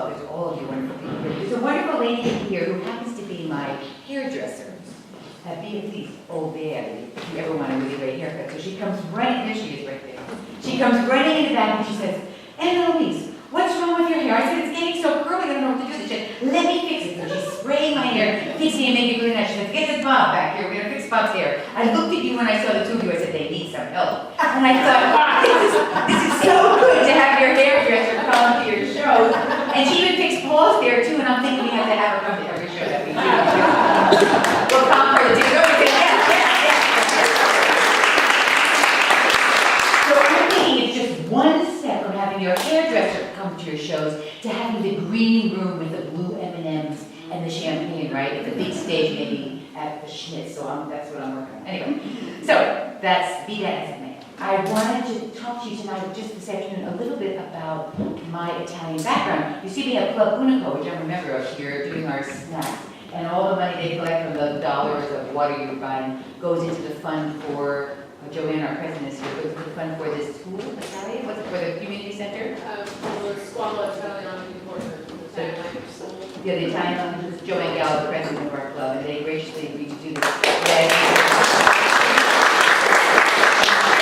club. There's all of you wonderful people here. There's a wonderful lady here who happens to be my hairdresser. Beatrice O'Bear, if you ever want a really great haircut. So she comes running, there she is right there. She comes running in the back and she says, Anne-Louise, what's wrong with your hair? I said, it's getting so curly, I don't know what to do. She said, let me fix it. So she's spraying my hair, fixing it, making it really nice. She said, get this bob back here, we're gonna fix Bob's hair. I looked at you when I saw the two of you, I said, they need some help. And I thought, wow, this is so good to have your hairdresser come to your show. And she even fixed Paul's hair too, and I'm thinking we have to have her come to every show that we do. We'll come for the two. So I'm thinking it's just one step from having your hairdresser come to your shows to having the green room with the blue M&Ms and the champagne, right? At the big stage maybe at the Schnitz, so that's what I'm working on. Anyway, so that's be that as it may. I wanted to talk to you tonight, just this afternoon, a little bit about my Italian background. You see we have Club Unico, which I'm a member of here, doing our snacks. And all the money they collect from the dollars of water you're buying goes into the fund for, Joanne, our president, is here, goes into the fund for this school, Italian, what's it, for the community center? For Scuola Italiana di Porto, the Italian language school. Yeah, the Italian, this is Joanne Gallo, the president of our club, and they graciously agreed to do this.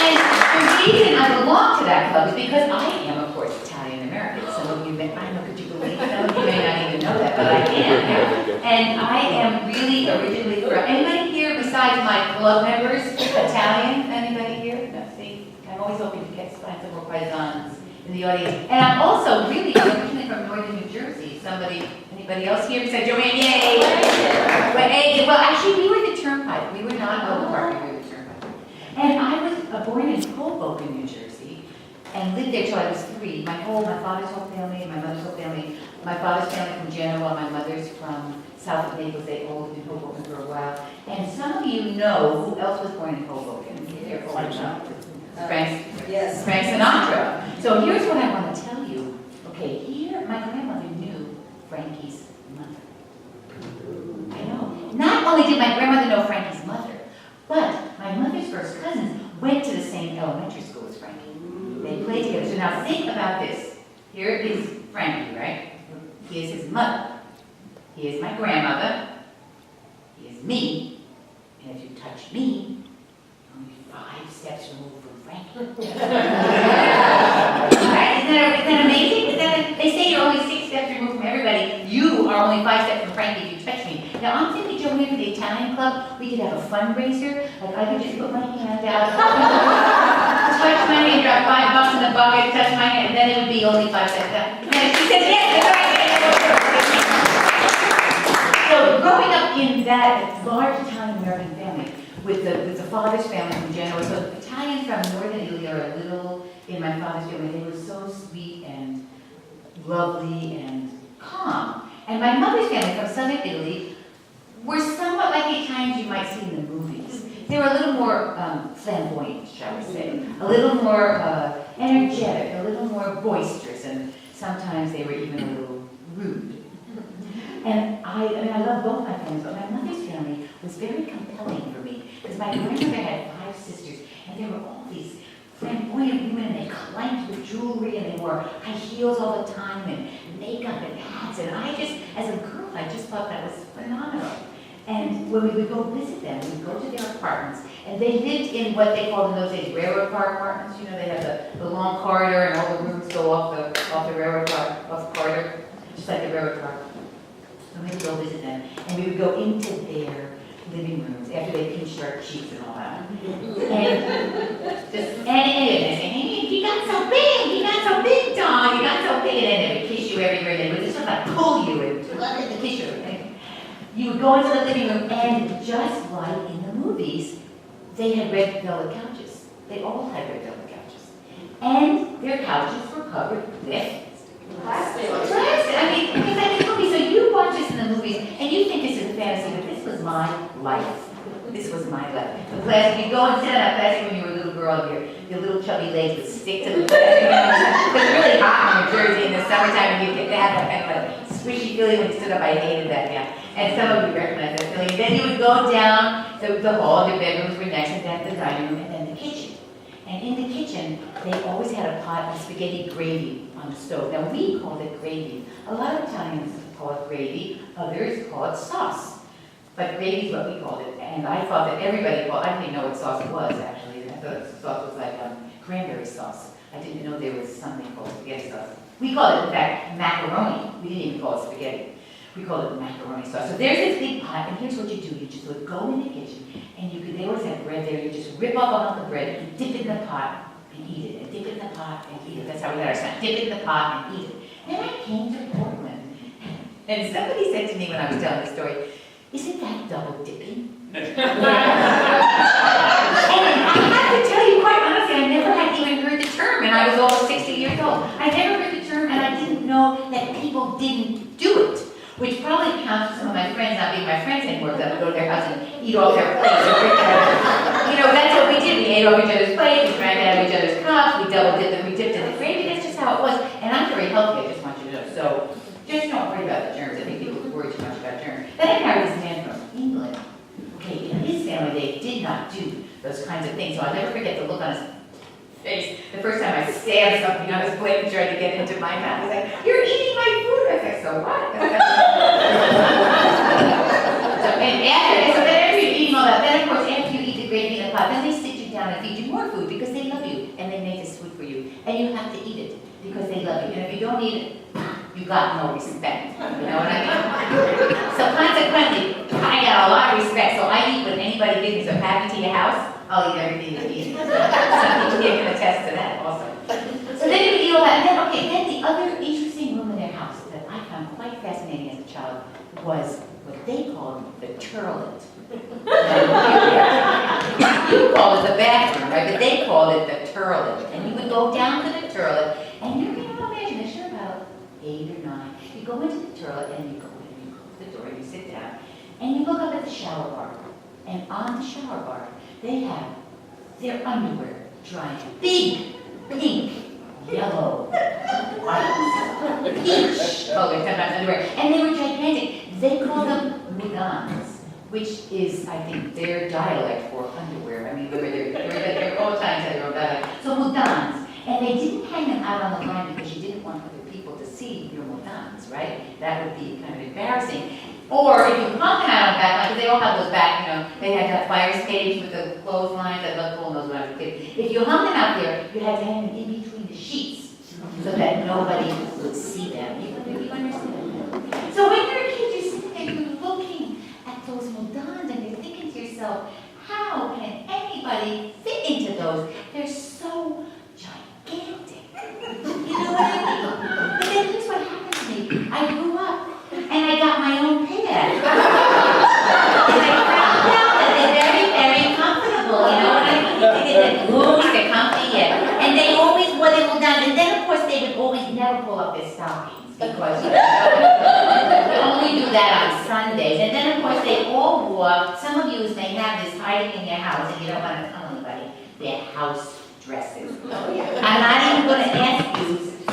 And the reason I belong to that club is because I am, of course, Italian-American. Some of you may, I don't know, could you believe, some of you may not even know that, but I am. And I am really originally from, anybody here besides my club members, Italian? Anybody here? No, see, I'm always hoping to find some more paisans in the audience. And I'm also really originally from northern New Jersey. Anybody else here besides Joanne? Yay! Well, actually, we were the Turnpike. We were not Oak Park, we were the Turnpike. And I was born in Hoboken, New Jersey, and lived there till I was 3. My father's whole family, my mother's whole family. My father's family from Genoa, my mother's from south of Naples. They all lived in Hoboken for a while. And some of you know who else was born in Hoboken. Frank Sinatra. So here's what I want to tell you. Okay, here, my grandmother knew Frankie's mother. I know. Not only did my grandmother know Frankie's mother, but my mother's first cousins went to the same elementary school as Frankie. They played together. So now think about this. Here is Frankie, right? He is his mother. He is my grandmother. He is me. And if you touch me, you're only 5 steps removed from Frankie. Right? Isn't that amazing? They say you're only 6 steps removed from everybody. You are only 5 steps from Frankie if you touch me. Now I'm thinking, Joanne, for the Italian club, we could have a fundraiser. Like I could just put my hand out, touch my hand, drop $5 in the bucket, touch my hand, and then it would be only 5 steps down. And she said, yes, that's right. So growing up in that large Italian-American family, with the father's family from Genoa, so Italians from northern Italy are a little, in my father's family, they were so sweet and lovely and calm. And my mother's family from southern Italy were somewhat like the Italians you might see in the movies. They were a little more flamboyant, shall we say, a little more energetic, a little more boisterous, and sometimes they were even a little rude. And I love both my families, but my mother's family was very compelling for me, because my grandmother had 5 sisters, and there were all these flamboyant women, and they clanked with jewelry, and they wore high heels all the time, and makeup and hats, and I just, as a girl, I just thought that was phenomenal. And when we would go visit them, we'd go to their apartments, and they lived in what they called in those days railroad car apartments. You know, they have the long corridor, and all the rooms go off the railroad car, off the corridor, just like the railroad car. So we would go visit them, and we would go into their living rooms after they pinched our cheeks and all that. And they say, hey, you got so big, Dawn, you got so big, and then they would kiss you everywhere, they would just sort of pull you and kiss you. And you would go into the living room, and just like in the movies, they had red velvet couches. They all had red velvet couches. And their couches were covered with plastic. I mean, it's like a movie, so you watch this in the movies, and you think this is a fantasy, but this was my life. This was my life. The plastic, you go and sit on that plastic when you were a little girl, your little chubby legs would stick to the plastic. It was really hot in New Jersey in the summertime, and you get to have that kind of squishy feeling when you stood up. I hated that, yeah. And some of you recognize that feeling. Then you would go down the hall, your bedrooms were next, and then the dining room, and then the kitchen. And in the kitchen, they always had a pot of spaghetti gravy on the stove. Now, we called it gravy. A lot of Italians call it gravy, others call it sauce. But gravy is what we called it, and I thought that everybody called, I didn't know what sauce it was, actually. I thought sauce was like cranberry sauce. I didn't know there was something called spaghetti sauce. We called it, in fact, macaroni. We didn't even call it spaghetti. We called it macaroni sauce. So there's this big pot, and here's what you do. You just would go in the kitchen, and they always have bread there. You just rip off a hunk of bread, and dip it in the pot, and eat it. And dip it in the pot, and eat it. That's how we had our son. Dip it in the pot, and eat it. Then I came to Portland, and somebody said to me when I was telling the story, "Isn't that double dipping?" And I have to tell you quite honestly, I never had even heard the term, and I was almost 60 years old. I never heard the term, and I didn't know that people didn't do it. Which probably counts for some of my friends not being my friends anymore, because I would go to their house and eat off their plates. You know, that's what we did. We ate off each other's plates, we drank out of each other's cups, we double dipped them, we dipped in the gravy. That's just how it was. And I'm very healthy, I just want you to know. So just don't worry about the germs. I think people worry too much about germs. Then I married this man from England. Okay, in his family, they did not do those kinds of things. So I'll never forget the look on his face the first time I stabbed something on his plate and tried to get into my mouth. He's like, "You're eating my food." I said, "So what?" So then after you eat all that, then of course after you eat the gravy in the pot, then they sit you down and feed you more food because they love you and they make this food for you. And you have to eat it because they love you. And if you don't eat it, you got no respect. You know what I mean? So consequently, I got a lot of respect. So I eat when anybody gives me some happy to your house, I'll eat everything you eat. Some people here can attest to that also. So then you eat all that. And then, okay, then the other interesting room in their house that I found quite fascinating as a child was what they called the turlet. You call it the bathroom, right? But they called it the turlet. And you would go down to the turlet, and you're going to imagine, there's sure about 8 or 9. You go into the turlet, and you go in, and you close the door, and you sit down, and you look up at the shower bar. And on the shower bar, they have their underwear drying. Big, pink, yellow, white, peach colored sometimes underwear. And they were gigantic. They call them moudons, which is, I think, their dialect for underwear. I mean, they're all Italians have their own dialect. So moudons. And they didn't hang them out on the line because you didn't want other people to see your moudons, right? That would be kind of embarrassing. Or if you hung them out on the back line, because they all have those back, you know, they had that fire escapes with the clotheslines. I loved pulling those when I was a kid. If you hung them out there, you had to hang them in between the sheets so that nobody would see them. You understand? So when you're a kid, you're sitting there, you're looking at those moudons, and you're thinking to yourself, how can anybody fit into those? They're so gigantic. You know what I mean? But then here's what happened to me. I grew up, and I got my own pad. And I found out that they're very, very comfortable. You know what I mean? They're loose, they're comfy, and they always wiggle down. And then, of course, they would always never pull up their stockings because they only do that on Sundays. And then, of course, they all wore. Some of you may have this hiding in your house, and you don't want to tell anybody. They're house dresses. I'm not even going to ask you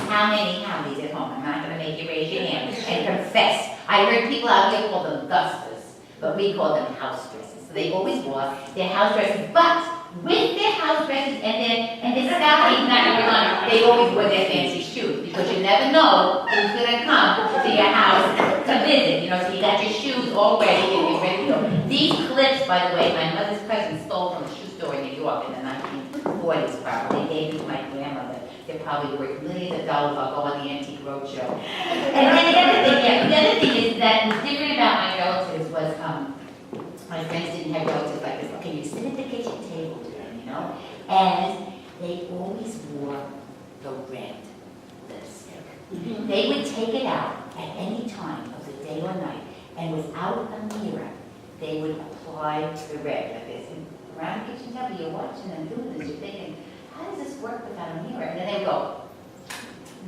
how many have these at home. I'm not going to make you raise your hand and confess. I heard people out here call them dusters, but we call them house dresses. So they always wore their house dresses, but with their house dresses and their stockings, not every one, they always wore their fancy shoes because you never know who's going to come to your house to visit. You know, so you got your shoes all ready and you're ready to go. These clips, by the way, my mother's cousin stole from a shoe store in New York in the 1940s probably. They gave it to my grandmother. They're probably worth millions of dollars. I'll go on the Antique Roadshow. And then the other thing is that was different about my relatives was my friends didn't have relatives like this. Okay, you sit at the kitchen table with them, you know, and they always wore the red lipstick. They would take it out at any time of the day or night, and without a mirror, they would apply the red like this. And around the kitchen table, you're watching them do this, you're thinking, how does this work without a mirror? And then they would go,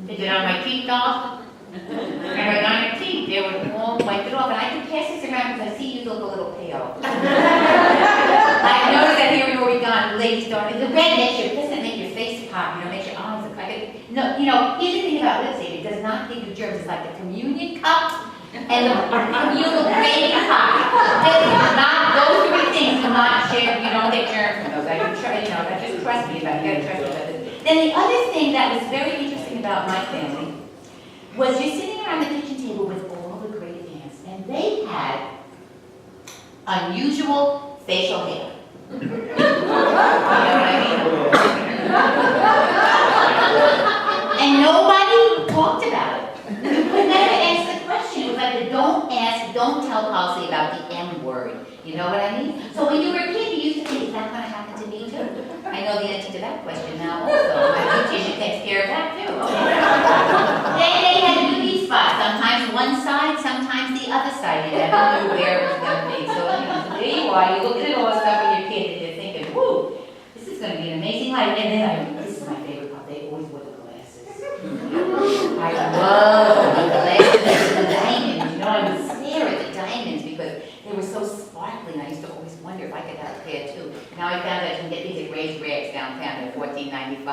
is it on my teeth, doll? And right on your teeth, they would all wipe it off. And I can pass this around because I see you look a little pale. I noticed that here in Oregon, ladies don't, the red doesn't make your face pop, you know, makes your eyes look like it. No, you know, here's the thing about lipstick, it does not give you germs. It's like the communion cup And you look great in pie. Those three things do not share, you don't get germs from those. I can try, just trust me about it, you gotta trust me about this. Then the other thing that was very interesting about my family was you're sitting around the kitchen table with all the great aunts, and they had unusual facial hair. You know what I mean? And nobody talked about it. We never asked the question. It was like the don't ask, don't tell policy about the M word. You know what I mean? So when you were a kid, you used to think, is that going to happen to me too? I know the answer to that question now also. My nutrition takes care of that too. Okay. They had beauty spots. Sometimes one side, sometimes the other side. You never knew where it was going to be. So there you are. You look at all the stuff when you're a kid and you're thinking, whoo, this is going to be an amazing life. And then this is my favorite part. They always wore the glasses. I love the glasses and the diamonds. I would stare at the diamonds because they were so sparkly, and I used to always wonder if I could have a pair too. Now I found out you can get these at Ray's Rags downtown at $14.95.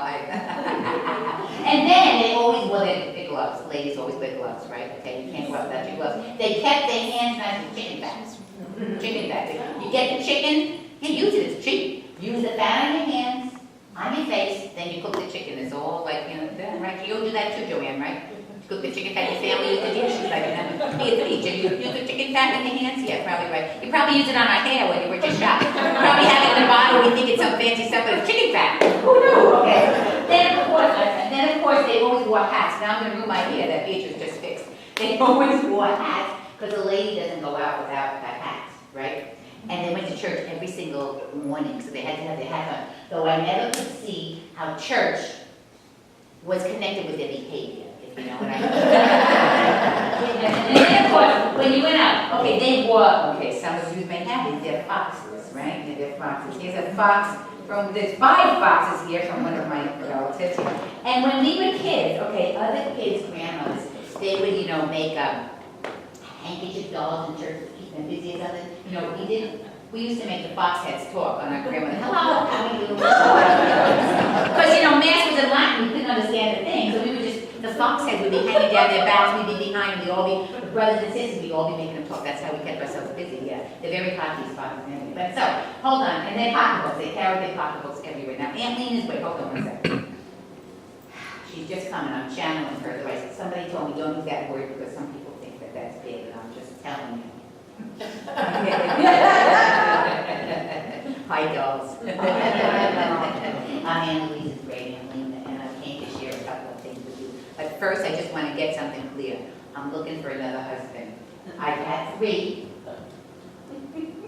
And then they always wore their gloves. Ladies always wear gloves, right? Okay, you can't go out without your gloves. They kept their hands nice with chicken fat. Chicken fat. You get the chicken, you use it, it's cheap. Use the fat on your hands, on your face, then you cook the chicken. It's all like, right? You'll do that too, Joanne, right? Cook the chicken fat, your family use the dish. She's like, you use the chicken fat in your hands? Yeah, probably right. You probably use it on our hair when you were just shot. You probably have it in the bottle, we think it's some fancy stuff, but it's chicken fat. Who knew? Okay. Then of course, they always wore hats. Now I'm going to ruin my hair, that Beatrice just fixed. They always wore hats, because a lady doesn't go out without that hat, right? And they went to church every single morning, so they had to have their hat on. Though I never could see how church was connected with their behavior. You know what I mean? And then, of course, when you went out, okay, they wore, some of you may have these, they're foxes, right? They're foxes. Here's a fox there's 5 foxes here from one of my relatives. And when we were kids, other kids' grandmothers, they would, make handkerchief dolls in church to keep them busy or something. We used to make the fox heads talk on our grandmother. Hello, how are you? Because, mass was in Latin, we couldn't understand the thing, so we would the fox heads would be hanging down their backs, we'd be behind, we'd all be, the brothers and sisters, we'd all be making them talk. That's how we kept ourselves busy, yeah. They're very hot, these foxes and everything. But so, hold on, and their pocketbooks, they carry their pocketbooks everywhere. Now, Anne-Louise, wait, hold on one second. She's just coming, I'm channeling her. Somebody told me don't use that word because some people think that that's big, and I'm just telling you. Hi, dolls. Anne-Louise is great, and I came to share a couple of things with you. But first, I just want to get something clear. I'm looking for another husband. I've had 3.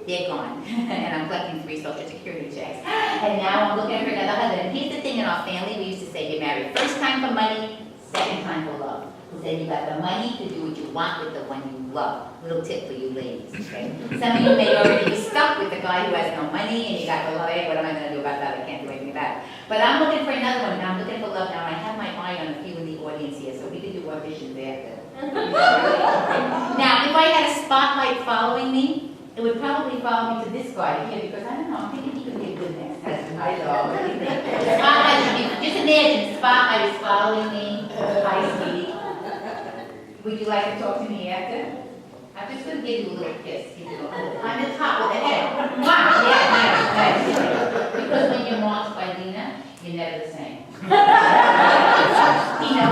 They're gone. And I'm collecting 3 Social Security checks. And now I'm looking for another husband. And here's the thing in our family, we used to say you're married first time for money, second time for love. We said you got the money to do what you want with the one you love. Little tip for you ladies, okay? Some of you may already be stuck with the guy who has no money and you got the love. Hey, what am I going to do about that? I can't do anything about it. But I'm looking for another one. Now I'm looking for love now. I have my eye on a few in the audience here, so we could do auditions there. Now, if I had a spotlight following me, it would probably follow me to this guy here because I don't know, I'm thinking he could be a good next husband. I know. What do you think? Spotlight, just imagine, spotlight is following me. Hi, sweetie. Would you like to talk to me after? I'm just going to give you a little kiss. On the top of the head. Wow, yeah, nice. Because when you're marked by Lena, you're never the same.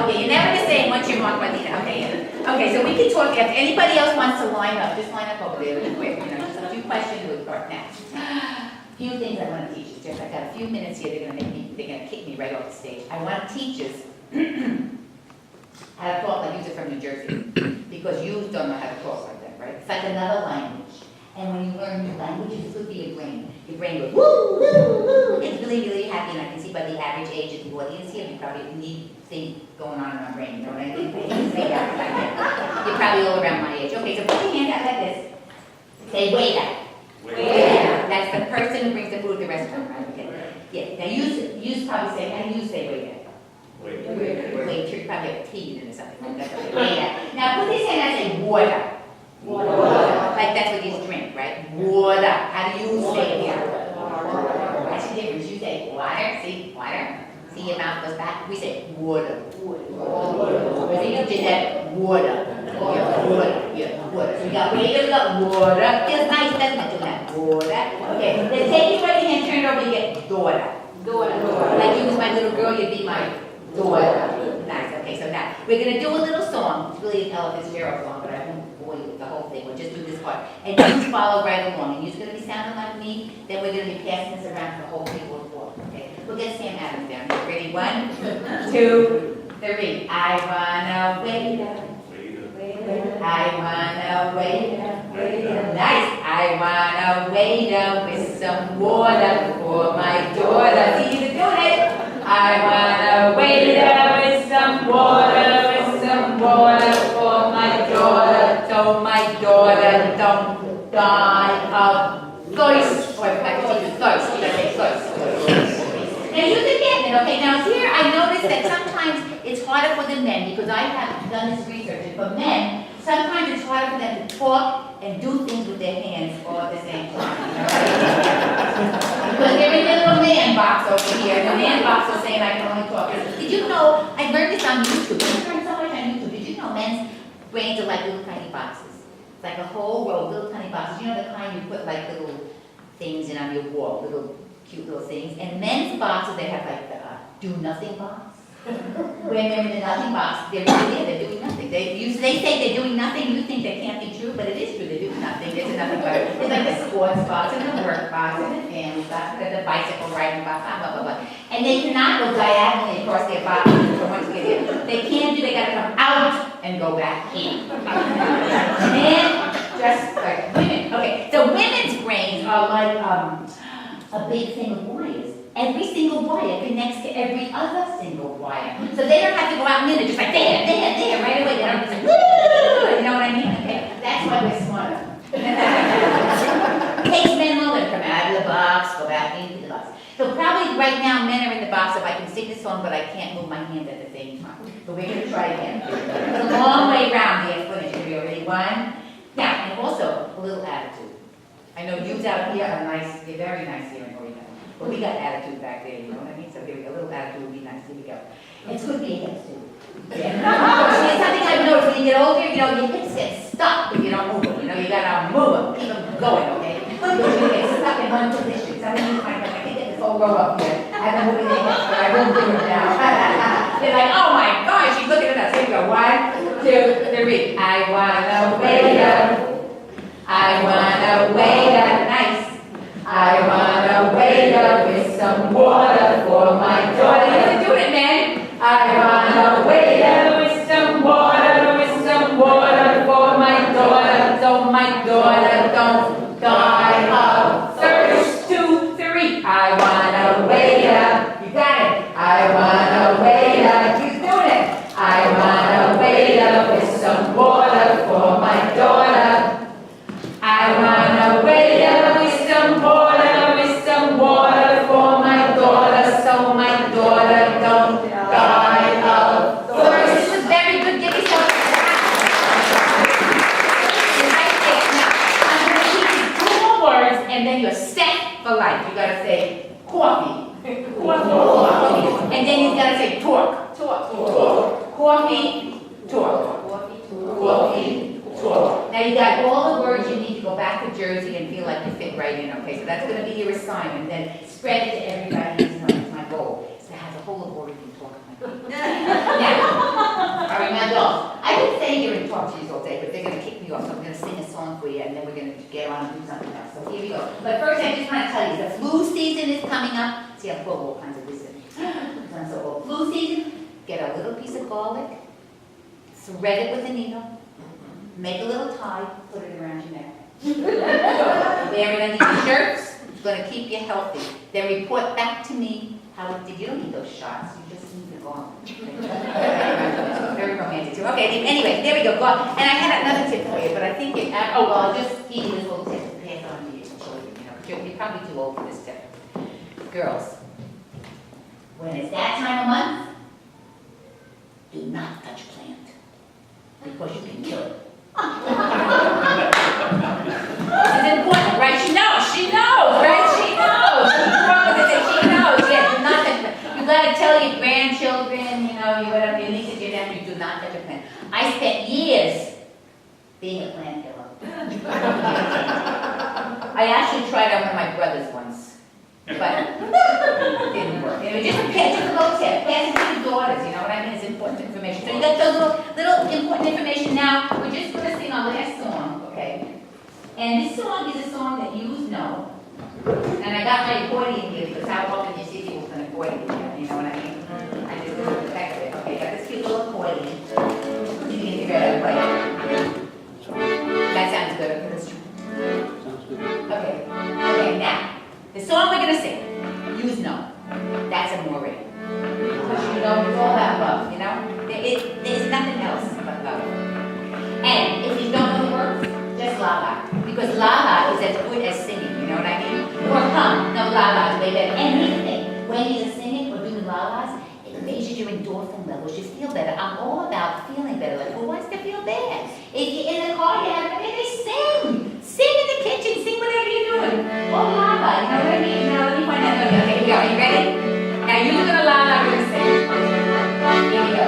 You're never the same once you're marked by Lena. Okay, so we can talk after. Anybody else wants to line up, just line up over there really quick. Just a few questions with start next. Few things I want to teach you. I've got a few minutes here. They're going to kick me right off the stage. I want to teach us how to talk like you're from New Jersey, because you don't know how to talk like that, right? It's like another language. And when you learn new languages, it's good for your brain. Your brain goes, woo, woo, woo. It's really, really happy, and I can see by the average age of the audience here, you probably need things going on in our brain, you know what I mean? You're probably all around my age. Okay, so put your hand out like this. Say, waiter. Waiter. That's the person who brings the food to the restaurant, right? Okay. Yeah, now you probably say, how do you say waiter? Wait, you probably have a T in or something like that. Waiter. Now put this hand out and say water. Water. Like that's what you drink, right? Water. How do you say it here? Water. That's the difference. You say water. See? Water. See your mouth goes back? We say water. Water. See, you did that. Water. water, yeah, water. So we got waiter, we got water. Feels nice, doesn't it? Do that, water. Okay, then take your right hand, turn it over, you get daughter. Daughter. Like you was my little girl, you'd be my daughter. Nice, okay, so now, we're gonna do a little song. It's really an Ella Fitzgerald song, but I won't bore you with the whole thing. We'll just do this part. And you follow right along. And you're gonna be sounding like me, then we're gonna be passing this around to the whole table of four, okay? We'll get Sam Adams down here. Ready? 1, 2, 3. I wanna wait up. I wanna wait up. Nice. I wanna wait up with some water for my daughter. See, you're doing it. I wanna wait up with some water for my daughter, so my daughter don't die of thirst. Or if I could say thirst, you gotta say thirst. Now use it again, okay? Now here I noticed that sometimes it's harder for the men, because I have done this research, and for men, sometimes it's harder for them to talk and do things with their hands all at the same time. Because they're in their little man box over here, and the man box is saying I can only talk. Did you know, I learned this on YouTube. I learned so much on YouTube. Did you know men's brains are like little tiny boxes? It's like a whole row of little tiny boxes. You know the kind you put like little things in on your wall, little cute little things. And men's boxes, they have like the do nothing box. When they're in the nothing box, they're really there, they're doing nothing. They say they're doing nothing, you think that can't be true, but it is true, they're doing nothing. There's a nothing box. It's like the sports box, and the work box, and the family box, and the bicycle riding box, blah, blah, blah, blah. And they cannot go diagonally across their boxes from one to get in. They can't do, they gotta come out and go back in. And just like women. Okay, so women's brains are like a big thing of wires. Every single wire connects to every other single wire. So they don't have to go out and in it, just like there, right away. They don't just like, woo! You know what I mean? Okay? That's why we're smarter. It takes men longer to come out of the box, go back into the box. So probably right now men are in the box if I can sing this song, but I can't move my hand at the same time. But we're going to try again. It's a long way around the explanation. Are you ready? 1. Now, and also a little attitude. I know yous out here are nice, they're very nice here in Oregon. But we got attitude back there, you know what I mean? So here we go, a little attitude would be nice, here we go. It's good being hips too. Yeah. See, something I've noticed, when you get older, you know, your hips get stuck if you don't move them. You know, you gotta move them, keep them going, okay? But you get stuck in one position. Some of you find out, I can get this whole row up here. I've been moving their hips, but I won't do it now. They're like, oh my gosh, she's looking at us. Here we go, 1, 2, 3. I wanna wait up. I wanna wait up, nice. I wanna wait up with some water for my daughter. You're doing it, man. I wanna wait up with some water for my daughter, so my daughter don't die of thirst. 2, 3. I wanna wait up. You got it. I wanna wait up. He's doing it. I wanna wait up with some water for my daughter. I wanna wait up with some water for my daughter, so my daughter don't die of thirst. This is very good. Give yourself a clap. I'm going to teach you 2 more words, and then you're set for life. You got to say coffee. Coffee. And then you got to say torque. Coffee, torque. Coffee, torque. Now you got all the words you need to go back to Jersey and feel like you fit right in, okay? So that's going to be your assignment. Then spread it to everybody. That's my goal. Is to have a whole of Oregon talk. Now, all right, my dolls. I've been saying here and talk to you all day, but they're going to kick me off, so I'm going to sing a song for you, and then we're going to get on and do something else. So here we go. But first, I just want to tell you, the flu season is coming up. See, I'm full of all kinds of wisdom. So, flu season, get a little piece of garlic, thread it with a needle, make a little tie, put it around your neck. Wear it under your shirts. It's going to keep you healthy. Then report back to me how it did. You don't need those shots. You just need the garlic. Very romantic too. Okay, anyway, there we go. And I had another tip for you, but I think it, I'll just give you this little tip to pass on to your children. You know, you're probably too old for this tip. Girls, when it's that time of month, do not touch a plant, because you can kill it. This is important, right? She knows, right? She knows. She knows, yeah, do not touch a plant. You gotta tell your grandchildren, you know, whatever, your nieces, your nephews, do not touch a plant. I spent years being a plant killer. I actually tried on one of my brothers once, but it didn't work. It was just a little tip. Pass it to your daughters, you know what I mean? It's important information. So you got those little important information now. We're just going to sing our last song, okay? And this song is a song that you know. And I got my accordion here because how often you see people with an accordion here, you know what I mean? I just did the back of it. Okay, got this cute little accordion. You can figure out how to play it. That sounds good. Okay. Okay, now, the song we're going to sing, you know. That's Amore. Because you know, it's all about love, you know? There's nothing else but love. And if you don't know the words, just la la. Because la la is as good as singing, you know what I mean? Or hum. No, la la is way better. And here's the thing, when you're singing or doing la las, it raises your endorphin levels. You feel better. I'm all about feeling better. Like, who wants to feel bad? If you're in the car, you have they sing. Sing in the kitchen. Sing whatever you're doing. Or la la, you know what I mean? Now, let me find out. Okay, here we go. Are you ready? Now, you're going to la la, I'm going to sing. Here we go.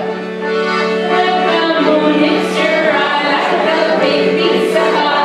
When the moon hits your eye like a big pizza hut.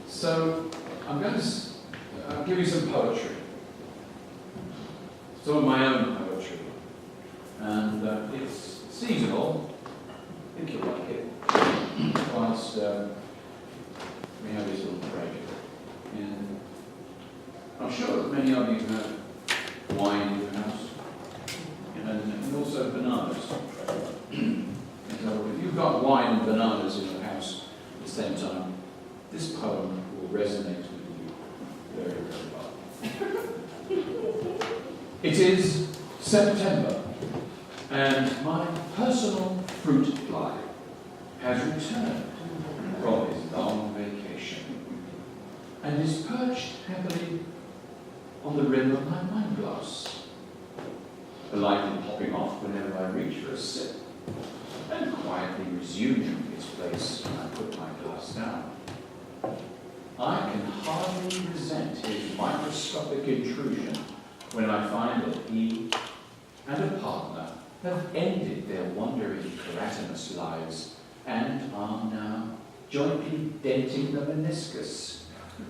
So I'm going to give you some poetry, some of my own poetry, and it's seasonal. I think you'll like it. Whilst we have this little break, and I'm sure that many of you have wine in your house, and also bananas. So if you've got wine and bananas in your house at the same time, this poem will resonate with you very, very well. It is September, and my personal fruit fly has returned from his long vacation and is perched happily on the rim of my wine glass, politely popping off whenever I reach for a sip, and quietly resuming its place when I put my glass down. I can hardly resent his microscopic intrusion when I find that he and a partner have ended their wandering keratinous lives and are now jointly denting the meniscus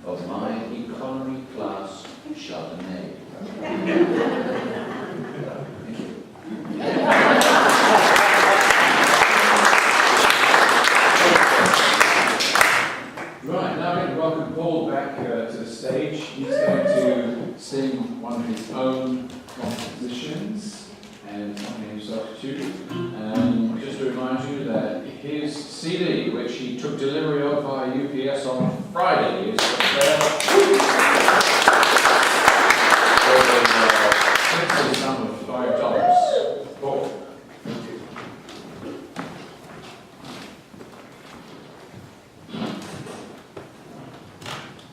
of my economy class Chardonnay. Thank you. stage. He's going to sing one of his own compositions and accompany himself to. Just to remind you that his CD, which he took delivery of via UPS on Friday, is for sale for the sum of $5. Paul.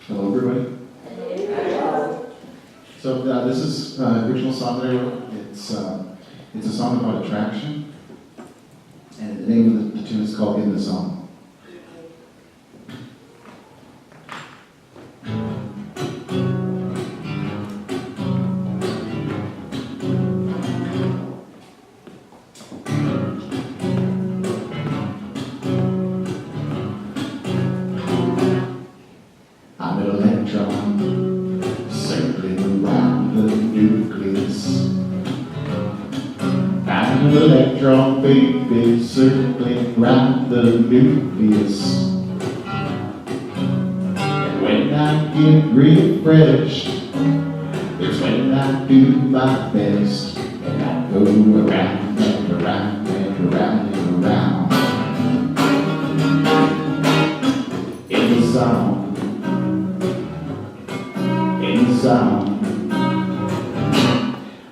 Hello, everybody. So this is an original song that I wrote. It's a song about attraction, and the name of the tune is called "In the Zone." I'm an electron circling around the nucleus. I'm an electron, baby, circling around the nucleus. And when I get refreshed, it's when I do my best. And I go around and around and around and around. In the zone. In the zone,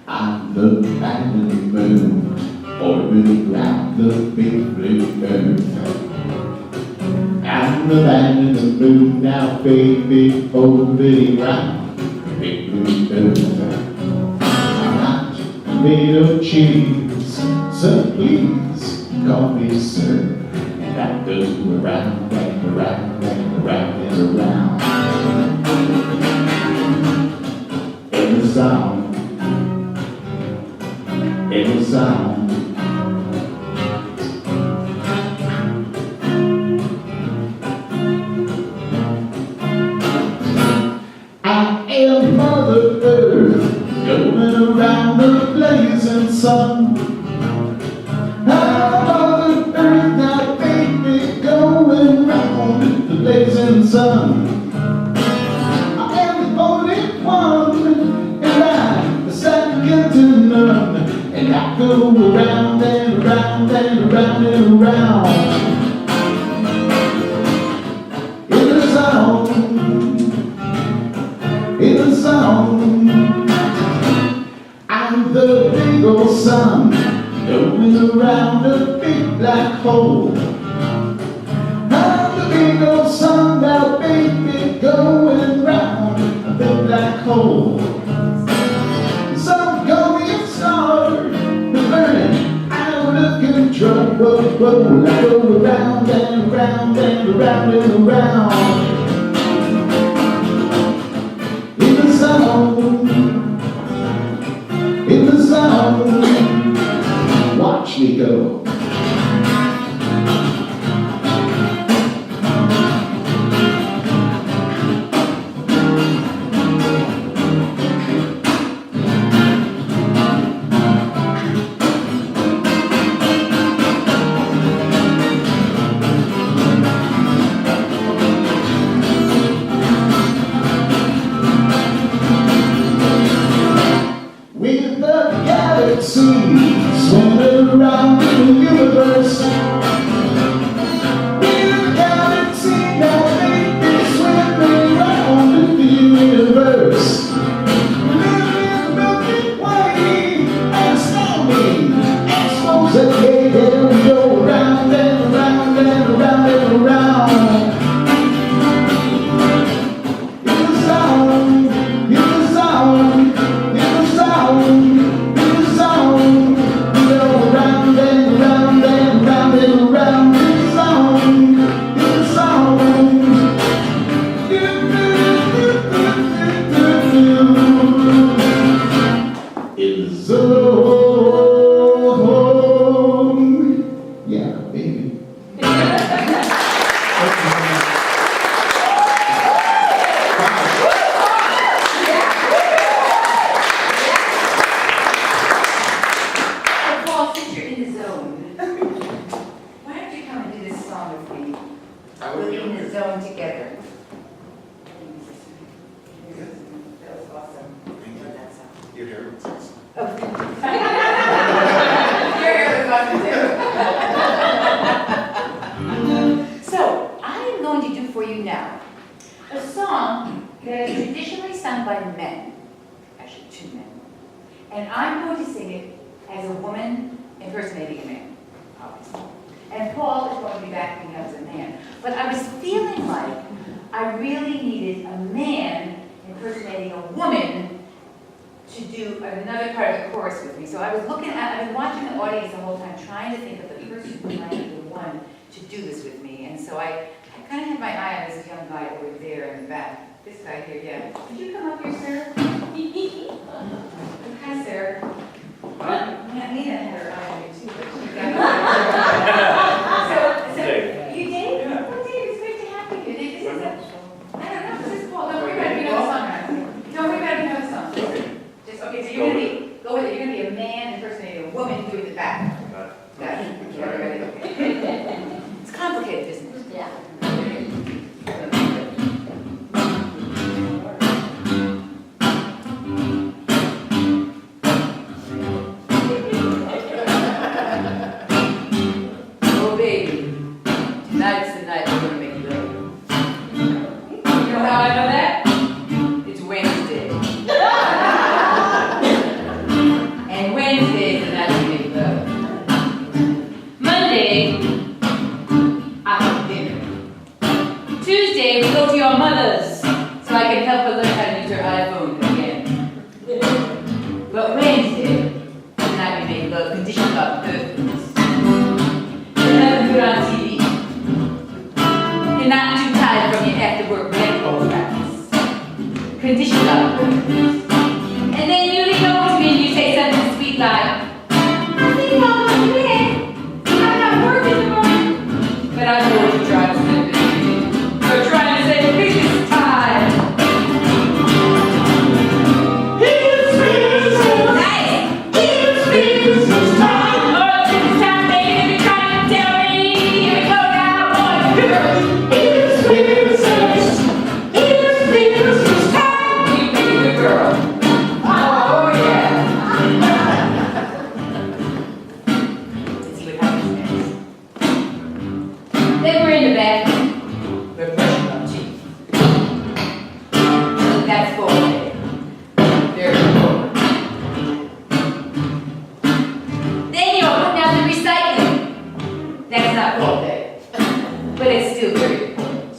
I'm the man in the moon, orbiting round the big blue earth. I'm the man in the moon now, baby, orbiting round the big blue earth. I'm not made of cheese, so please call me sir. And I go around and around and around and around. In the zone, in the zone. I am Mother Earth, going around the blazing sun. I'm Mother Earth, now baby, going round the blazing sun. I am the only one, and I'm the second to none. And I go around and around and around and around. In the zone, in the zone. I'm the big old sun, going around a big black hole. I'm the big old sun, now baby, going round a big black hole. Some go get started, burning out of control. Whoa, whoa, I go around and around and around and around. In the zone, in the zone. Watch me go. With the galaxy swimming around the universe. With the galaxy now baby swimming around the universe. Living in the Milky Way and storming expose the gate and we go around and around and around and around. In the zone, in the zone. In the zone, we go around and around and around and around. In the zone, in the zone. In the zone. Yeah, baby. Paul, since you're in the zone, why don't you come and do this song with me? We'll be in the zone together. for you now. A song that is traditionally sung by men, actually 2 men. And I'm going to sing it as a woman impersonating a man, obviously. And Paul is going to be backing me up as a man. But I was feeling like I really needed a man impersonating a woman to do another part of the chorus with me. So I was watching the audience the whole time, trying to think of the person who might be the one to do this with me. And so I kind of had my eye on this young guy over there in the back. This guy here, yeah. Could you come up here, sir? Hi, sir. Nina had her eye on you too, but she got so you Dave? Oh, Dave, it's great to have you. This is I don't know, this is Paul. Don't worry about it if you know the song. Don't worry about it if you know the song. Just, okay, so you're gonna go with it. You're gonna be a man impersonating a woman doing the back. Got it. Yeah, everybody, okay. It's complicated, isn't it? Yeah. Oh, baby, tonight's the night we're gonna make love. You know how I know that? It's Wednesday. And Wednesday's the night we make love. Monday, I have dinner. Tuesday, we go to your mother's so I can help her learn how to use her iPhone again. But Wednesday, the night we make love, conditioned on purpose. You're never good on TV. You're not too tired from your after-work netball practice. Conditioned on purpose. And then you lean over to me and you say something sweet like, I think I'll go to bed. I'm not working tomorrow. But I know what you're trying to say. You're trying to say, business time. It's business. Nice. It's business time. Oh, business time, baby. If you're trying to tell me, here we go now, boys, girls. It's business. It's business time. You be the girl. Oh, yeah. Let's see what happens next. Then we're in the bathroom. We're brushing our teeth. That's foreplay. Very important. Then you're putting out the recycling. That's not foreplay. But it's still very important.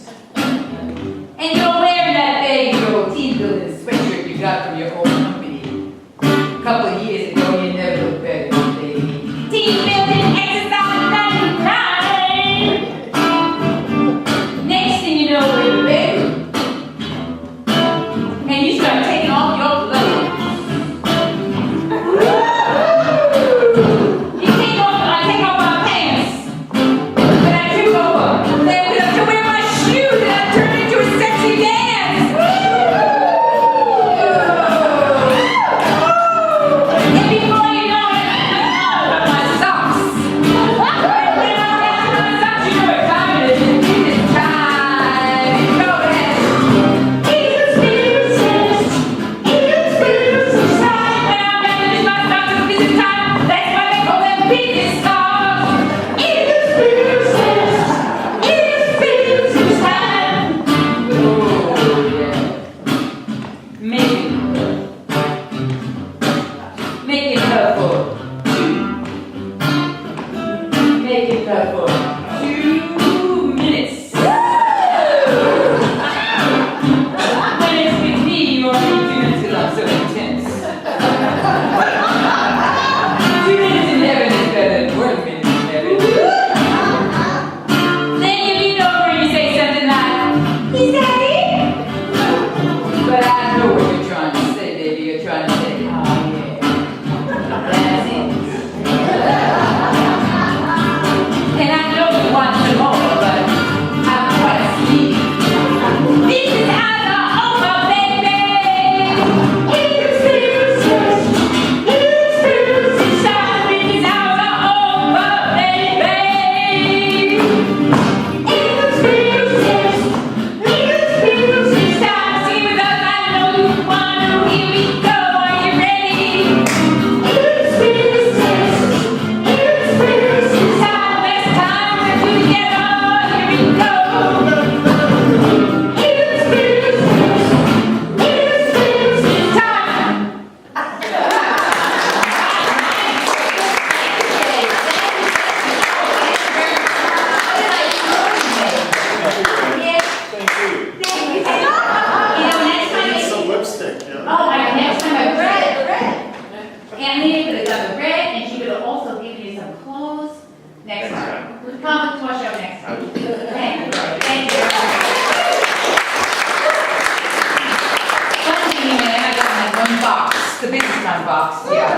the businessman box, yeah.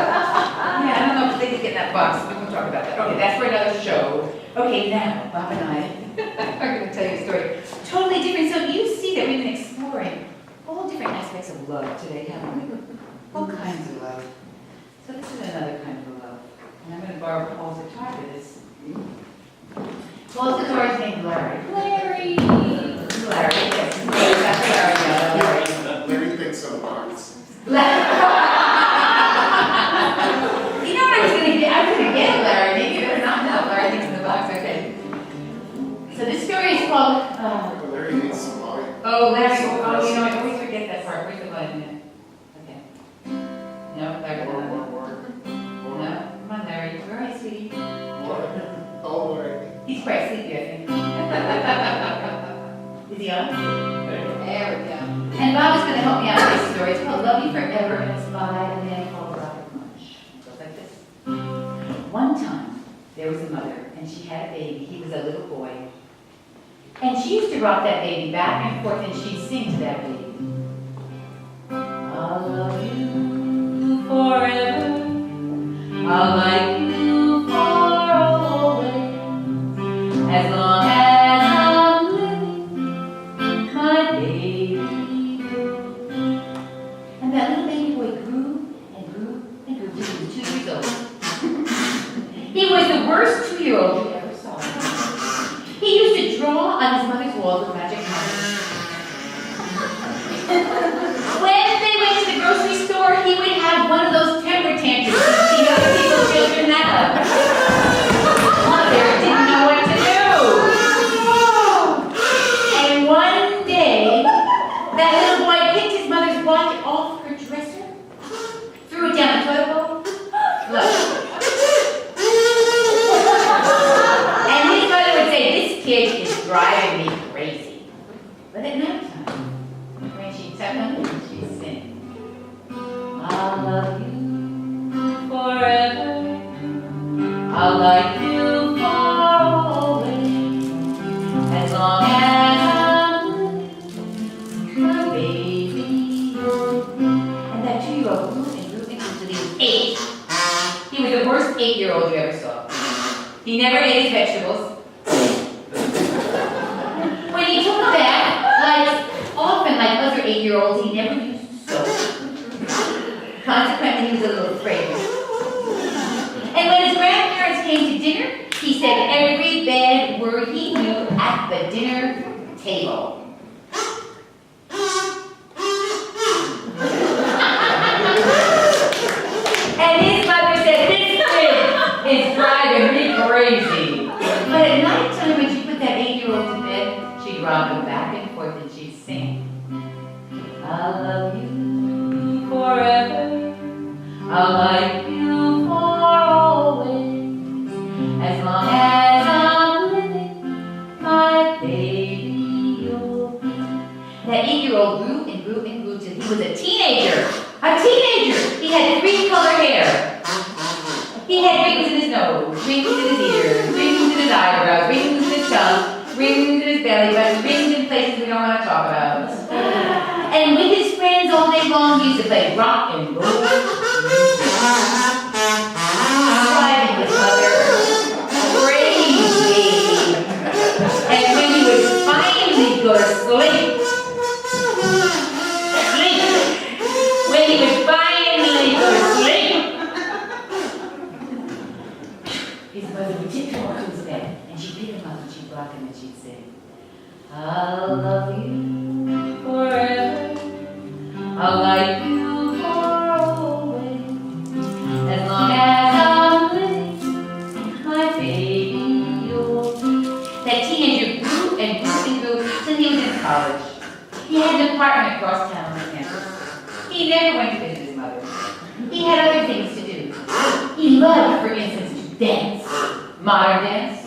Yeah, I don't know if they could get that box, we can talk about that. Okay, that's for another show. Okay, now, Bob and I are gonna tell you a story. Totally different, so you see that we've been exploring all different aspects of love today, haven't we? All kinds of love. So this is another kind of love. And I'm gonna borrow Paul's guitar for this. Paul's guitar is named Larry. Larry! Larry, yes. Larry. Larry thinks of box. You know what I was gonna get? I was gonna get Larry. Maybe there's not enough Larry thinks in the box. Okay. So this story is called. Larry needs some volume. Oh, Larry. Oh, you know, I always forget that part. Where's the button in it? Okay. No, Larry. More. No, come on, Larry. Where are you, sweetie? Oh, Larry. He's quite sleepy, I think. Is he on? There we go. And Bob is going to help me out with this story. It's called Love You Forever, and it's by a man called Robert Munch. It goes like this. One time, there was a mother, and she had a baby. He was a little boy. And she used to rock that baby back and forth, and she'd sing to that baby. I'll love you forever. I'll like you for always. As long as I'm living, my baby will. And that little baby boy grew and grew and grew till he was 2 years old. He was the worst 2-year-old you ever saw. He used to draw on his mother's walls with magic markers. When they went to the grocery store, he would have one of those temper tantrums you see other people's children have. Mother didn't know what to do. And one day, that little boy picked his mother's watch off her dresser, threw it down the toilet bowl. Look. And his mother would say, this kid is driving me crazy. But at nighttime, when she'd tuck him, she'd sing. I'll love you forever. I'll like you for always. As long as I'm living, my baby. And that 2-year-old grew and grew and grew until he was 8. He was the worst 8-year-old you ever saw. He never ate his vegetables. When he took a bath, like often like other 8-year-olds, he never used soap. Consequently, he was a little afraid. And when his grandparents came to dinner, he said every bad word he knew at the dinner table. And his mother said, this kid is driving me crazy. But at nighttime, when she put that 8-year-old to bed, she'd rock him back and forth and she'd sing. I'll love you forever. I'll like you for always. As long as I'm living, my baby you'll be. That 8-year-old grew and grew and grew till he was a teenager. A teenager! He had 3-color hair. He had rings in his nose, rings in his ears, rings in his eyebrows, rings in his tongue, rings in his belly button, rings in places we don't want to talk about. And with his friends all day long, he used to play rock and roll. Driving his mother crazy. And when he would finally go to sleep, when he would finally go to sleep, his mother would tiptoe up to his bed, and she'd pick him up and she'd rock him and she'd say, I'll love you forever. I'll like you for always. As long as I'm living, my baby you'll be. That teenager grew and grew and grew till he was in college. He had an apartment across town on campus. He never went to visit his mother. He had other things to do. He loved, for instance, to dance. Modern dance.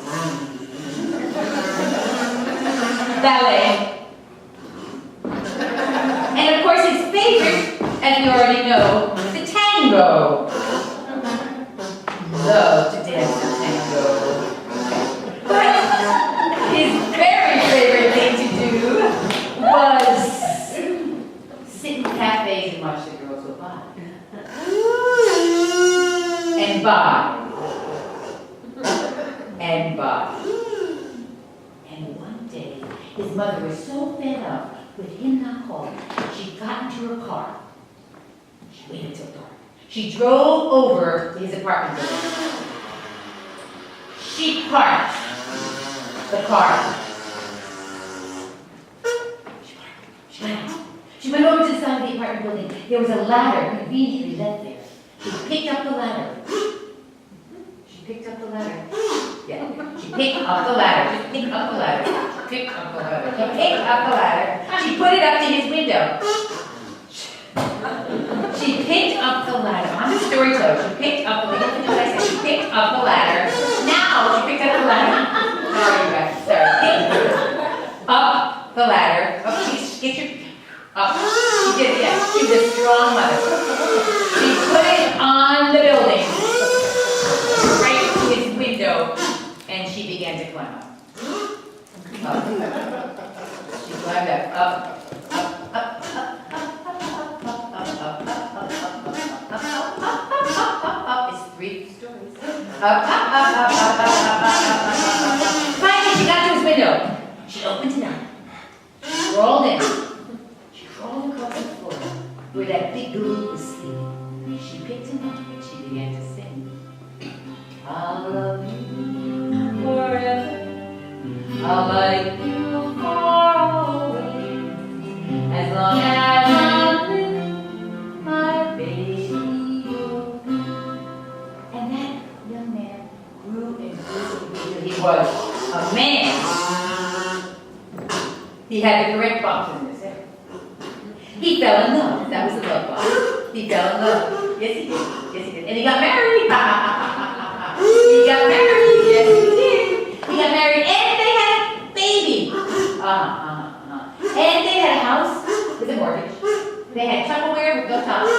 Ballet. And of course his favorite, as we already know, the tango. Loved to dance the tango. But his very favorite thing to do was sit in cafes and watch the girls go by. his mother was so fed up with him not calling, she got into her car. She waited till dark. She drove over to his apartment building. She parked the car. She went over to the side of the apartment building. There was a ladder conveniently left there. She picked up the ladder. She picked up the ladder. Yeah, she picked up the ladder. Just pick up the ladder. Pick up the ladder. She picked up the ladder. She put it up to his window. She picked up the ladder. I'm the storyteller. She picked up the ladder. What I said? She picked up the ladder. Now she picked up the ladder. Sorry, you guys. Sorry. Up the ladder. Oh, get your up. She did it. Yeah. She was a strong mother. She put it on the building, right to his window, and she began to climb up. Up. She climbed up. Up. It's 3 stories. Finally, she got to his window. She opened it up. She crawled in. She crawled across the floor where that big ghoul was sleeping. She picked him up and she began to sing. I'll love you forever. I'll like you far away. As long as I'm living, my baby. And that young man grew and grew until he was a man. He had the correct box in his head. He fell in love. That was the love box. He fell in love. Yes, he did. Yes, he did. And he got married. He got married. Yes, he did. He got married, and they had a baby. And they had a house with a mortgage. They had Tupperware with no tops.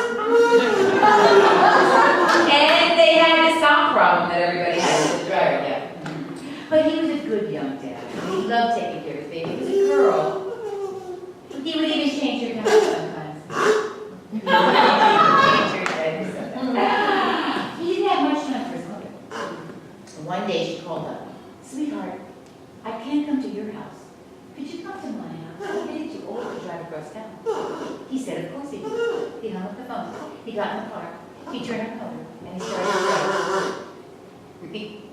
And they had the sock problem that everybody had with the dryer. Yeah. But he was a good young dad. He loved taking care of his baby. He was a girl. He would even change her diaper sometimes. He didn't have much time for his mother. One day she called up, "Sweetheart, I can't come to your house. Could you come to my house? I'm getting too old to drive across town." He said, "Of course he would." He hung up the phone. He got in the car. He turned on the motor and he started to drive.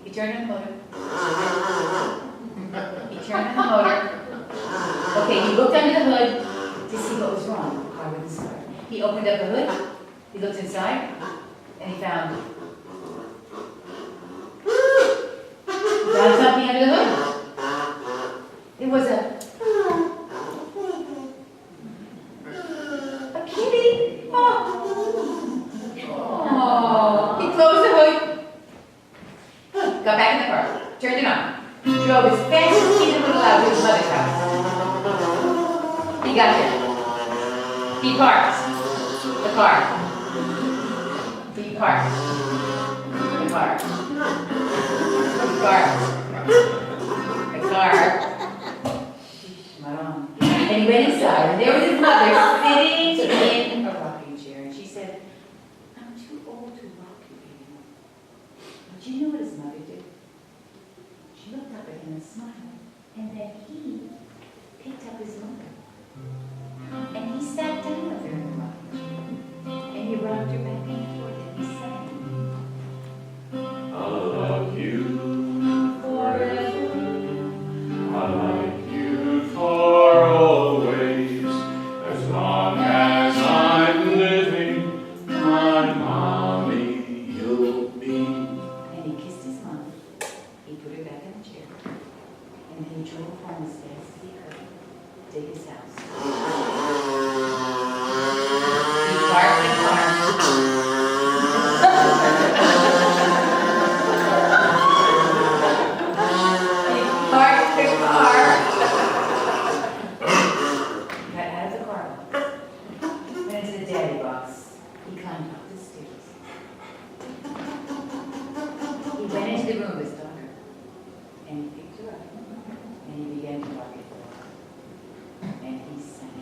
He turned on the motor. He turned on the motor. Okay, he looked under the hood to see what was wrong. The car wouldn't start. He opened up the hood. He looked inside, and he found something under the hood. It was a kitty. Oh. He closed the hood. Got back in the car. Turned it on. Drove as fast as he would allow to his mother's house. He got there. He parked the car. He parked the car. He parked the car. And he went inside, and there was his mother sitting in a rocking chair, and she said, "I'm too old to rock you anymore." But you know what his mother did? She looked up at him and smiled, and then he picked up his mother. And he sat down with her in the rocking chair, and he rocked her back and forth, and he sang, "I'll love you forever. I'll like you for always. As long as I'm living, my mommy you'll be." and he kissed his mother. He put her back in the chair, and then he drove home as fast as he could to his house. He parked the car. He parked the car. Got out of the car box. Went into the daddy box. He climbed up the stairs. He went into the room with his daughter, and he picked her up, and he began to rock it. And he sang.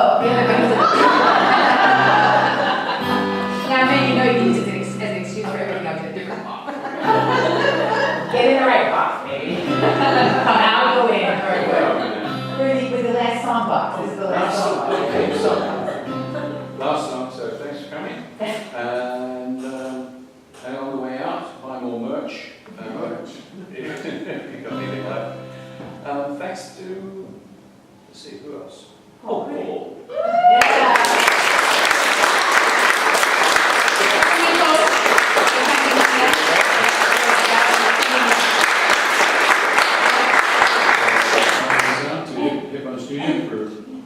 Oh, yeah. Now, maybe you know you can use it as an excuse for everything else in a different box. Get in the right box, baby. Come out, go in. Very good. With the last song box. This is the last song box. Okay, so, last song, so thanks for coming. And on the way out, buy more merch. If you've got anything left. Thanks to, let's see, who else? Oh, Paul. Studio for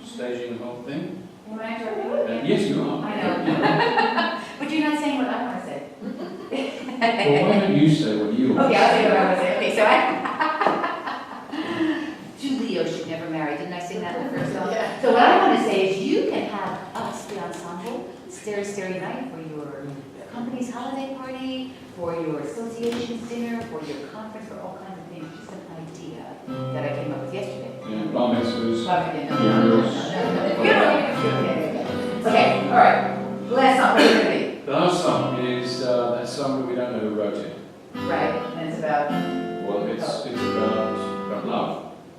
staging the whole thing. Am I interrupting? Yes, you are. I know. But you're not saying what I want to say. Well, why don't you say what you want? Okay, I'll say what I want to say. Okay, so Julio should never marry. Didn't I sing that in the first song? Yeah. So what I want to say is you can have us, the ensemble, Sterry night for your company's holiday party, for your association's dinner, for your conference, for all kinds of things. Just an idea that I came up with yesterday. Yeah, bar mitzvahs. Okay, all right. The last song, what is it going to be? The last song is that song that we don't know who wrote it. Right, and it's about Well, it's about love.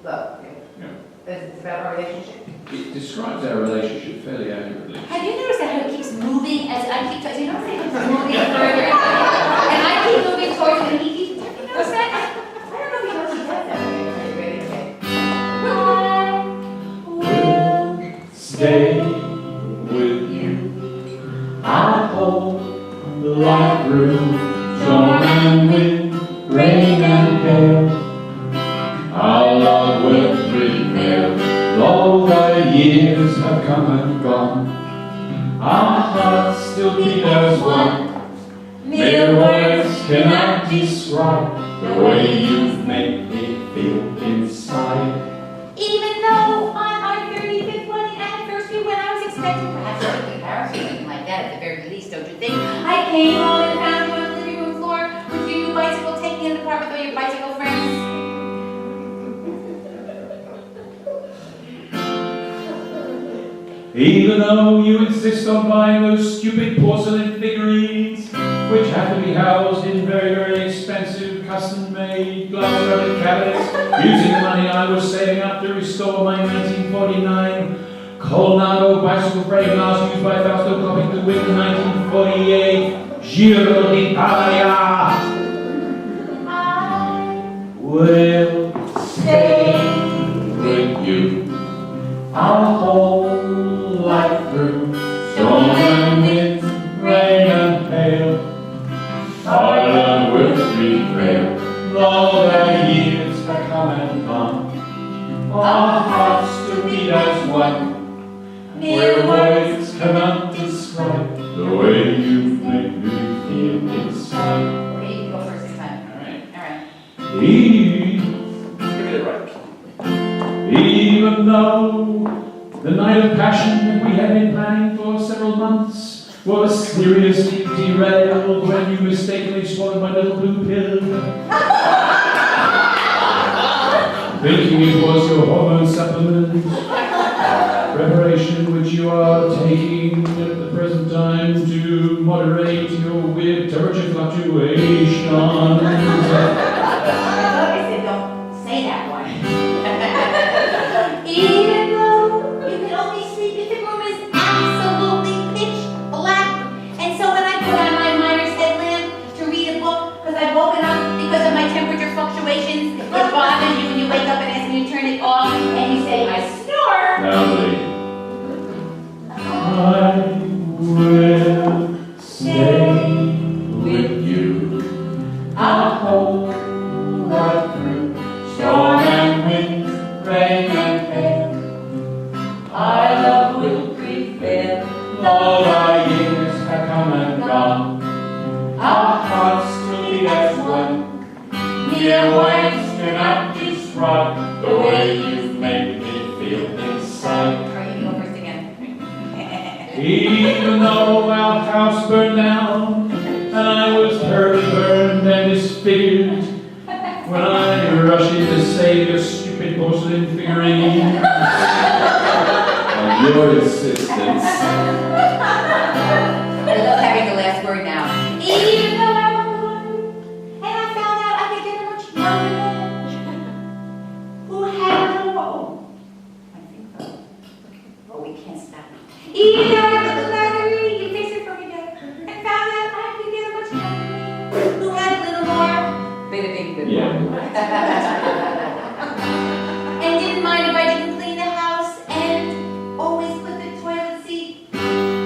love. Okay. Yeah. It's about our relationship. It describes our relationship fairly accurately. Have you noticed that how it keeps moving as I keep touching? You notice it keeps moving further, and I keep moving towards him, and he keeps. Have you noticed that? I don't know if he knows he does that. Okay, ready? Okay. Stay with you. I hold the light through storm and wind, rain and hail. Our love will prevail. Though the years have come and gone, our hearts still beat as one. Mere words cannot describe the way you've made me feel inside. Even though on our 35th wedding anniversary, when I was expecting perhaps a comparison or something like that, at the very least, don't you think? I came home and found you on the living room floor with your new bicycle, taking in the park with all your bicycle friends. Even though you insist on buying those stupid porcelain figurines, which have to be housed in very, very expensive, custom-made, glass-covered cabinets, using the money I was saving up to restore my 1949 Colnado bicycle frame last used by Fausto Coppola to win the 1948 Giro d'Italia. I Will stay with you our whole life through storm and wind, rain and hail. Our love will prevail, though the years have come and gone. Our hearts still beat as one. Where words cannot describe the way you make me feel inside. Okay, you can go first this time. All right. All right. Give it a right. Even though the night of passion that we had been planning for several months was seriously derailed when you mistakenly swallowed my little blue pill, thinking it was your hormone supplement, preparation which you are taking at the present time to moderate your weird temperature fluctuations. Like I said, don't say that one. Even though you can only sleep if the room is absolutely pitch black. And so when I put on my miner's headlamp to read a book, because I've woken up because of my temperature fluctuations, it bothers you when you wake up and ask me to turn it off, and you say, I snore. Now, lady, I will stay with you. I'll hold right through storm and wind, rain and hail. Our love will prevail, though the years have come and gone. Our hearts still beat as one. Mere words cannot describe the way you've made me feel inside. Or you can go first again. Even though our house burned down, and I was thoroughly burned and disfigured, when I rushed in to save your stupid porcelain figurine, and Your assistance. I love having the last word now. Even though I was alone, and I found out I could get a much younger man who had a little home. I think so. Oh, we can't stop it. Even though I was a lottery, you fix it for me, Dad. And found out I could get a much younger man who had a little more. Big. Yeah. And didn't mind if I didn't clean the house and always put the toilet seat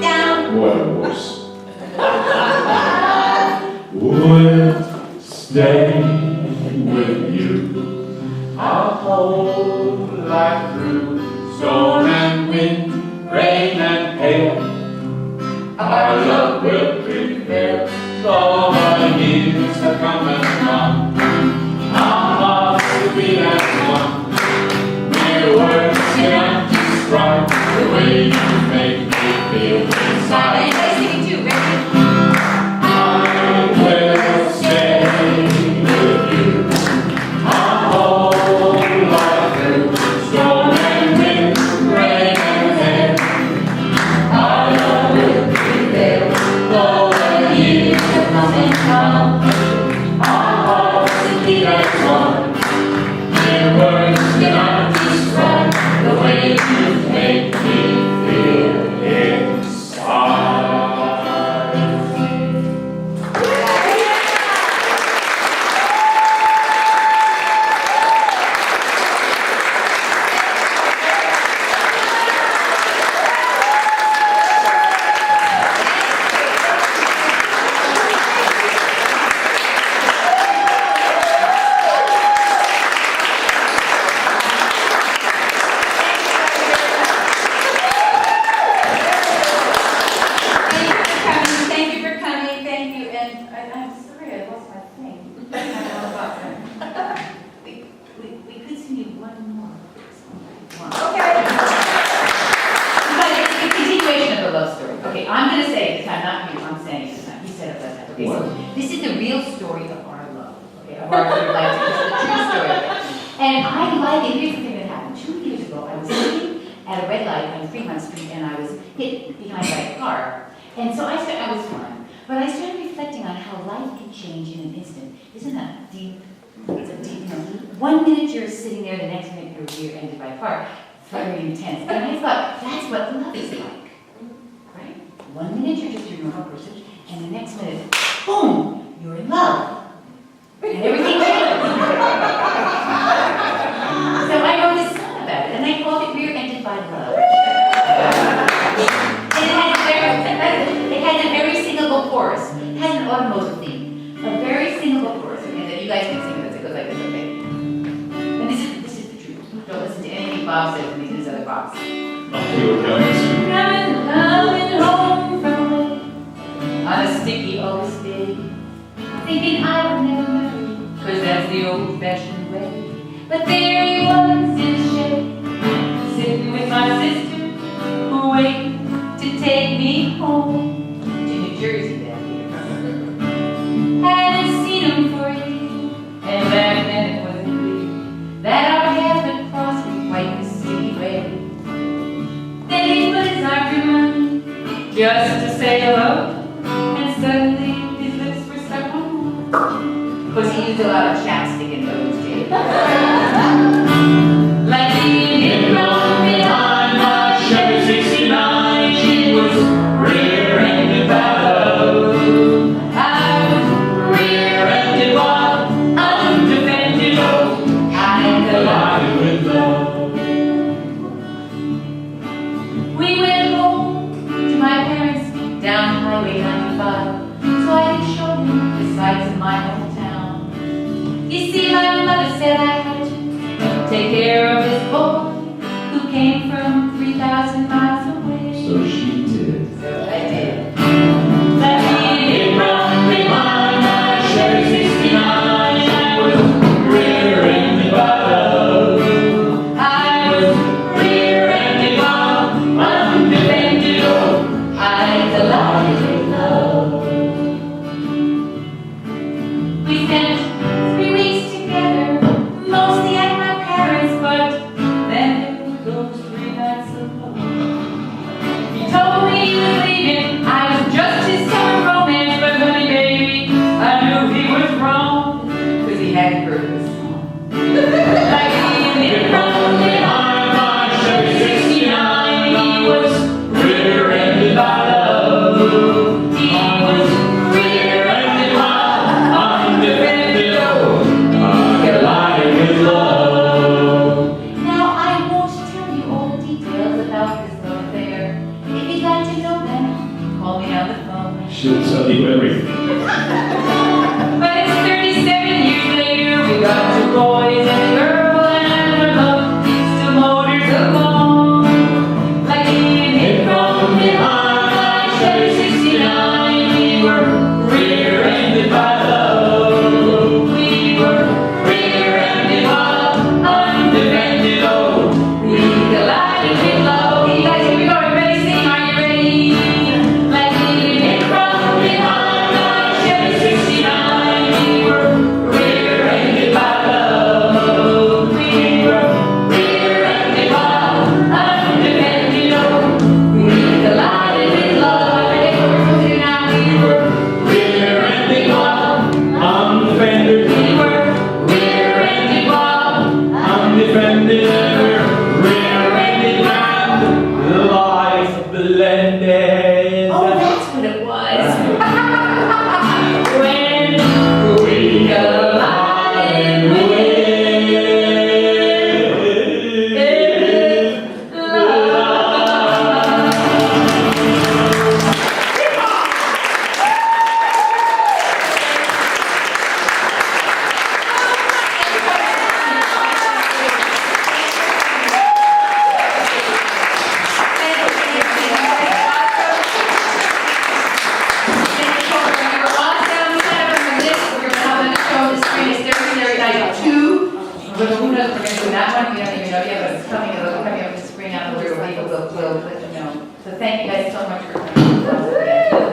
down. What a wuss. Will stay with you our whole life through storm and wind, rain and hail. Our love will prevail. All the years have come and gone. Our hearts will be as one. Mere words cannot describe the way you make me feel inside. Anybody singing too? Ready? I will stay with you our whole life through storm and wind, rain and hail. Our love will prevail. Though the years have come and gone, our hearts will be as one. Mere words cannot describe the way you make me feel inside. Thank you for coming, thank you, and I'm sorry I lost my thing. We could sing you one more. Okay. But it's a continuation of the love story. Okay, I'm gonna say it this time, not you, I'm saying it this time. He said it last time. Okay, so this is the real story of our love, okay, of our sort of life. This is the true story of it. And I like it, here's the thing that happened. 2 years ago, I was sitting at a red light on Fremont Street and I was hit behind by a car. And so I was fine. But I started reflecting on how life can change in an instant. Isn't that deep? It's a deep, 1 minute you're sitting there, the next minute you're ended by a car. It's very intense. And I thought, that's what love is like. Right? 1 minute you're just a normal person, and the next minute, boom, you're in love. And everything changes. So I wrote this song about it, and I called it Rear-Ended by Love. And it has a very singable chorus. It has an automotive theme. A very singable chorus. Okay, that you guys can sing with. It goes like this, okay? And this is the truth. Don't listen to anything Bob says in these other box. Coming home from work on a sticky old day, thinking I would never marry, 'cause that's the old-fashioned way. But there he was in the shade, sitting with my sister, who waited to take me home to New Jersey that year. Hadn't seen him for a year, and back then it wasn't clear that our paths would cross in quite the city way. Then he put his arm through mine, just to say hello, and suddenly his lips were stuck on mine. Of course, he used a lot of chapstick in those days. Like the Indian drum behind my Chevy 69, she was rear-ended by love. I was rear-ended while undefended. I'm alive with love. We went home to my parents down Highway 95, so I could show them the sights of my hometown. You see, my mother said I had to take care of this boy who came from 3,000 miles away. So she did. So I did. Let me run behind my Chevy 69. I was rear-ended by love. I was rear-ended while undefended. I'm alive with love. We spent 3 weeks together, mostly at my parents', but She'll tell you everything. But it's 37 years later, we got 2 boys and a girl, and our love keeps the motors along. Like being hit from behind, Chevy 69, we were rear-ended by love. We were rear-ended while undefended, oh, we collided with love. You guys, here we go, everybody sing, are you ready? Like being hit from behind, like Chevy 69, we were rear-ended by love. We were rear-ended while undefended, oh, we collided with love. And we're supposed to do now, we were rear-ended while undefended. We were rear-ended while undefended. Rear-ended and life blended. Oh, that's what it was. When we collided with love. Who knows, we're gonna do that one, we don't even know yet, but it's coming, it'll come up the screen out, we'll let you know. So thank you guys so much for coming.